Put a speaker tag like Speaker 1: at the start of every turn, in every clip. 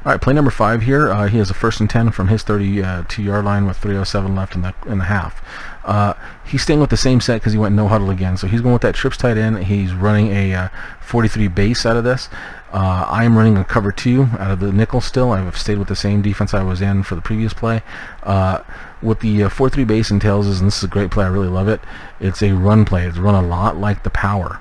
Speaker 1: Alright, play number 5 here. He has a 1st and 10 from his 32-yard line with 3:07 left in the half. He's staying with the same set because he went no huddle again. So he's going with that trips tight end. He's running a 43 base out of this. I am running a cover 2 out of the nickel still. I've stayed with the same defense I was in for the previous play. What the 4-3 base entails is, and this is a great play, I really love it, it's a run play. It's run a lot like the power.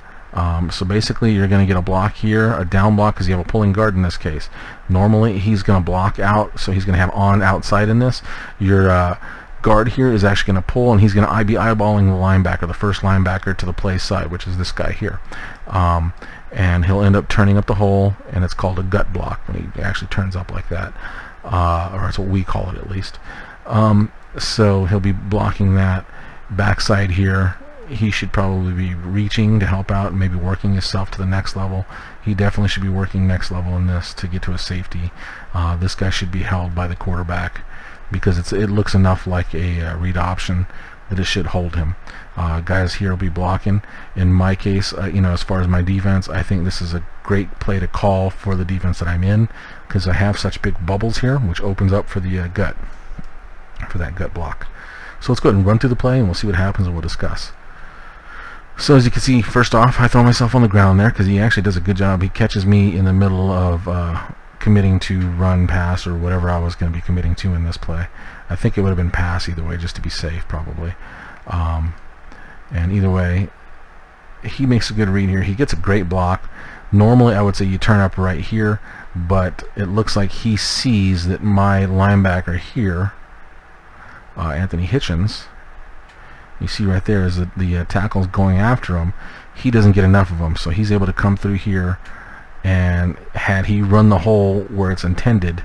Speaker 1: So basically you're going to get a block here, a down block because you have a pulling guard in this case. Normally he's going to block out, so he's going to have on outside in this. Your guard here is actually going to pull, and he's going to be eyeballing the linebacker, the first linebacker to the play side, which is this guy here. And he'll end up turning up the hole, and it's called a gut block when he actually turns up like that, or that's what we call it at least. So he'll be blocking that backside here. He should probably be reaching to help out and maybe working himself to the next level. He definitely should be working next level in this to get to a safety. This guy should be held by the quarterback because it looks enough like a read option that it should hold him. Guys here will be blocking. In my case, as far as my defense, I think this is a great play to call for the defense that I'm in because I have such big bubbles here, which opens up for the gut, for that gut block. So let's go ahead and run through the play, and we'll see what happens, and we'll discuss. So as you can see, first off, I throw myself on the ground there because he actually does a good job. He catches me in the middle of committing to run, pass, or whatever I was going to be committing to in this play. I think it would have been pass either way, just to be safe, probably. And either way, he makes a good read here. He gets a great block. Normally, I would say you turn up right here, but it looks like he sees that my linebacker here, Anthony Hitchens, you see right there is that the tackle's going after him. He doesn't get enough of them, so he's able to come through here, and had he run the hole where it's intended,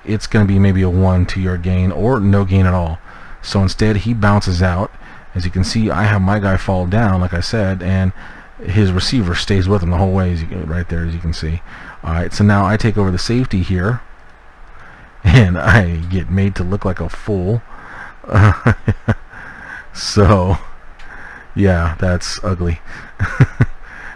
Speaker 1: it's going to be maybe a 1-2 yard gain or no gain at all. So instead he bounces out. As you can see, I have my guy fall down like I said, and his receiver stays with him the whole way, right there, as you can see. Alright, so now I take over the safety here, and I get made to look like a fool. So yeah, that's ugly.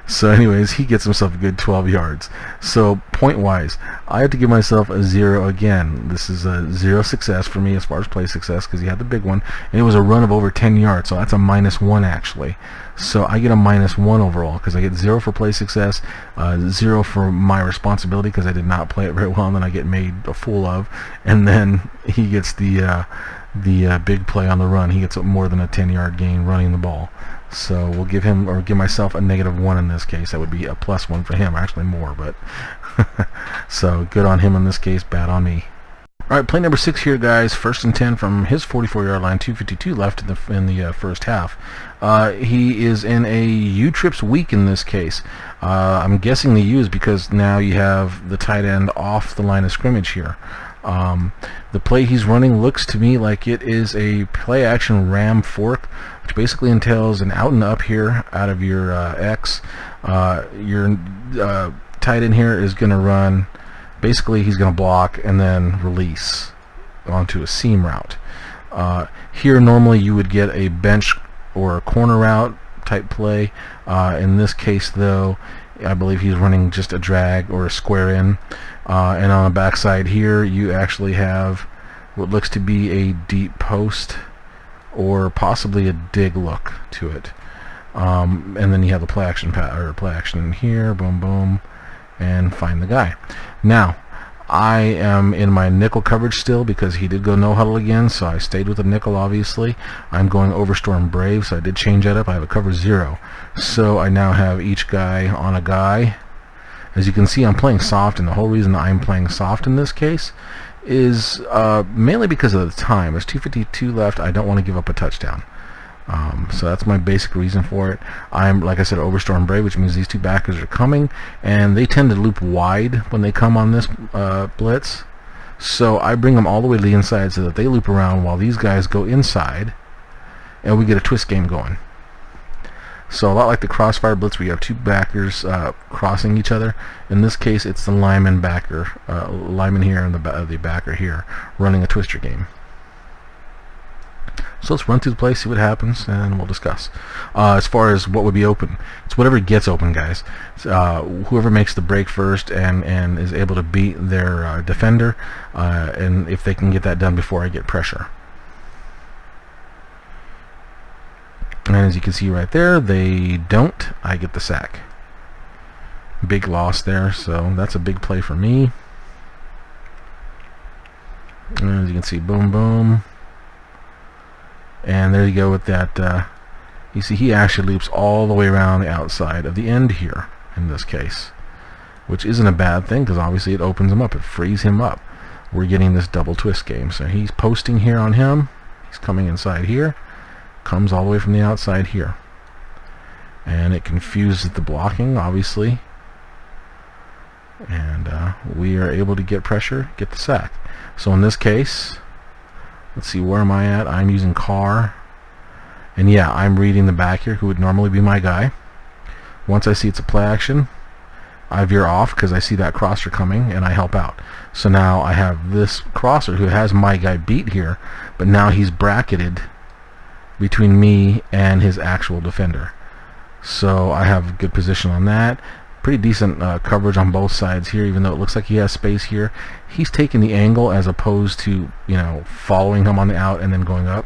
Speaker 1: So anyways, he gets himself a good 12 yards. So point wise, I have to give myself a 0 again. This is a 0 success for me as far as play success because he had the big one, and it was a run of over 10 yards, so that's a -1 actually. So I get a -1 overall because I get 0 for play success, 0 for my responsibility because I did not play it very well, and then I get made a fool of, and then he gets the big play on the run. He gets more than a 10-yard gain running the ball. So we'll give him, or give myself, a -1 in this case. That would be a +1 for him, actually more, but so good on him in this case, bad on me. Alright, play number 6 here, guys. 1st and 10 from his 44-yard line, 2:52 left in the first half. He is in a U-trips week in this case. I'm guessing the U is because now you have the tight end off the line of scrimmage here. The play he's running looks to me like it is a play action ram fork, which basically entails an out and up here out of your X. Your tight end here is going to run, basically he's going to block and then release onto a seam route. Here normally you would get a bench or a corner route type play. In this case though, I believe he's running just a drag or a square in. And on the backside here you actually have what looks to be a deep post or possibly a dig look to it. And then you have the play action in here, boom boom, and find the guy. Now I am in my nickel coverage still because he did go no huddle again, so I stayed with the nickel obviously. I'm going Overstorm Brave, so I did change that up. I have a cover 0. So I now have each guy on a guy. As you can see, I'm playing soft, and the whole reason I'm playing soft in this case is mainly because of the time. There's 2:52 left. I don't want to give up a touchdown. So that's my basic reason for it. I'm, like I said, Overstorm Brave, which means these two backers are coming, and they tend to loop wide when they come on this blitz. So I bring them all the way to the inside so that they loop around while these guys go inside, and we get a twist game going. So a lot like the crossfire blitz where you have two backers crossing each other. In this case, it's the lineman here and the backer here running a twister game. So let's run through the play, see what happens, and we'll discuss. As far as what would be open, it's whatever gets open, guys. Whoever makes the break first and is able to beat their defender, and if they can get that done before I get pressure. And as you can see right there, they don't. I get the sack. Big loss there, so that's a big play for me. And as you can see, boom, boom. And there you go with that. You see he actually loops all the way around the outside of the end here in this case, which isn't a bad thing because obviously it opens him up, it frees him up. We're getting this double twist game. So he's posting here on him, he's coming inside here, comes all the way from the outside here, and it confuses the blocking obviously, and we are able to get pressure, get the sack. So in this case, let's see, where am I at? I'm using car. And yeah, I'm reading the back here, who would normally be my guy. Once I see it's a play action, I veer off because I see that crosser coming and I help out. So now I have this crosser who has my guy beat here, but now he's bracketed between me and his actual defender. So I have good position on that. Pretty decent coverage on both sides here, even though it looks like he has space here. He's taking the angle as opposed to, you know, following him on the out and then going up.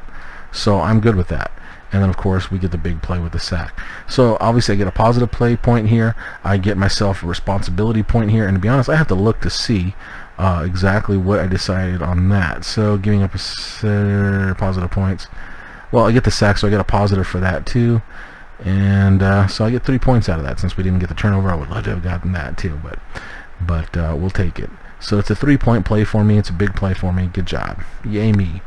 Speaker 1: So I'm good with that. And then of course we get the big play with the sack. So obviously I get a positive play point here. I get myself a responsibility point here. And to be honest, I have to look to see exactly what I decided on that. So giving up a positive points. Well, I get the sack, so I get a positive for that too. And so I get 3 points out of that. Since we didn't get the turnover, I would love to have gotten that too, but we'll take it. So it's a 3-point play for me. It's a big play for me. Good job. Yay me.